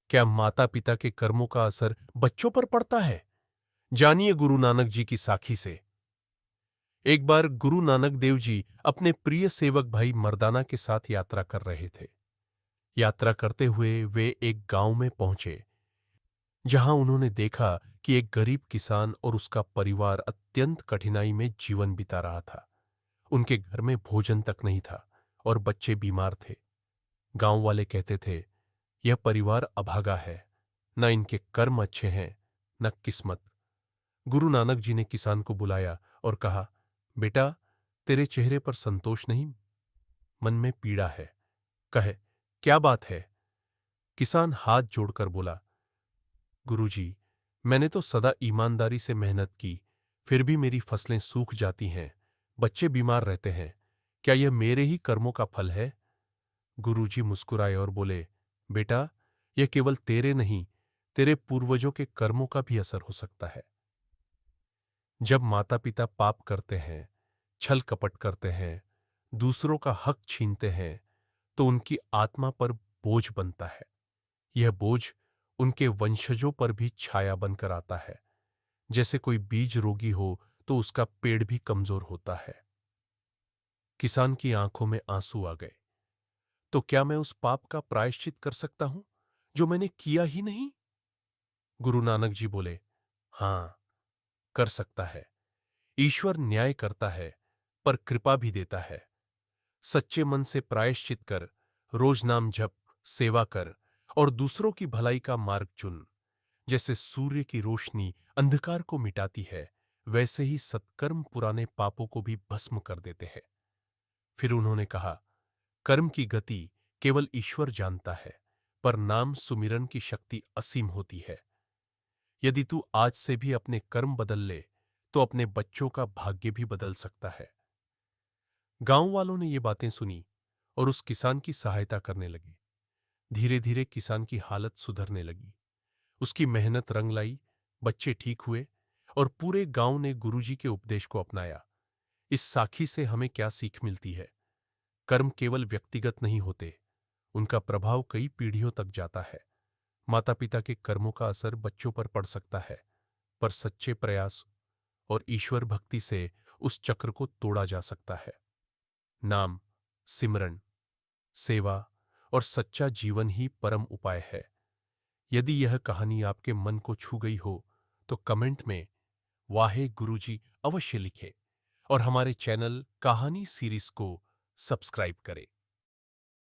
क्या माता पिता के कर्मों का असर बच्चों पर पड़ता है? जानिए गुरु नानक जी की साखी से। एक बार गुरु नानक देव जी अपने प्रिय सेवक भाई मर्दाना के साथ यात्रा कर रहे थे। यात्रा करते हुए वे एक गांव में पहुंचे, जहां उन्होंने देखा कि एक गरीब किसान और उसका परिवार अत्यंत कठिनाई में जीवन बिता रहा था। उनके घर में भोजन तक नहीं था और बच्चे बीमार थे। गांव वाले कहते थे, यह परिवार अभागा है, न इनके कर्म अच्छे हैं, न किस्मत। गुरु नानक जी ने किसान को बुलाया और कहा, बेटा, तेरे चेहरे पर संतोष नहीं, मन में पीड़ा है। कहे, क्या बात है? किसान हाथ जोड़कर बोला, गुरुजी, मैंने तो सदा ईमानदारी से मेहनत की, फिर भी मेरी फसलें सूख जाती हैं, बच्चे बीमार रहते हैं। क्या यह मेरे ही कर्मों का फल है? गुरुजी मुस्कुराए और बोले, बेटा, यह केवल तेरे नहीं, तेरे पूर्वजों के कर्मों का भी असर हो सकता है। जब माता पिता पाप करते हैं, छल कपट करते हैं, दूसरों का हक छीनते हैं, तो उनकी आत्मा पर बोझ बनता है। यह बोझ उनके वंशजों पर भी छाया बनकर आता है। जैसे कोई बीज रोगी हो तो उसका पेड़ भी कमजोर होता है। किसान की आंखों में आंसू आ गए। तो क्या मैं उस पाप का प्रायश्चित कर सकता हूं जो मैंने किया ही नहीं? गुरु नानक जी बोले, हां, कर सकता है। ईश्वर न्याय करता है, पर कृपा भी देता है। सच्चे मन से प्रायश्चित कर, रोज नाम जप, सेवा कर और दूसरों की भलाई का मार्ग चुन। जैसे सूर्य की रोशनी अंधकार को मिटाती है, वैसे ही सत्कर्म पुराने पापों को भी भस्म कर देते हैं। फिर उन्होंने कहा, कर्म की गति केवल ईश्वर जानता है, पर नाम सुमिरन की शक्ति असीम होती है। यदि तू आज से भी अपने कर्म बदल ले, तो अपने बच्चों का भाग्य भी बदल सकता है। गांव वालों ने ये बातें सुनी और उस किसान की सहायता करने लगे। धीरे धीरे किसान की हालत सुधरने लगी। उसकी मेहनत रंग लाई, बच्चे ठीक हुए और पूरे गांव ने गुरुजी के उपदेश को अपनाया। इस साखी से हमें क्या सीख मिलती है? कर्म केवल व्यक्तिगत नहीं होते, उनका प्रभाव कई पीढ़ियों तक जाता है। माता पिता के कर्मों का असर बच्चों पर पड़ सकता है, पर सच्चे प्रयास और ईश्वर भक्ति से उस चक्र को तोड़ा जा सकता है। नाम, सिमरन, सेवा और सच्चा जीवन ही परम उपाय है। यदि यह कहानी आपके मन को छू गई हो, तो कमेंट में वाहे गुरुजी अवश्य लिखें और हमारे चैनल कहानी सीरीज को सब्सक्राइब करें।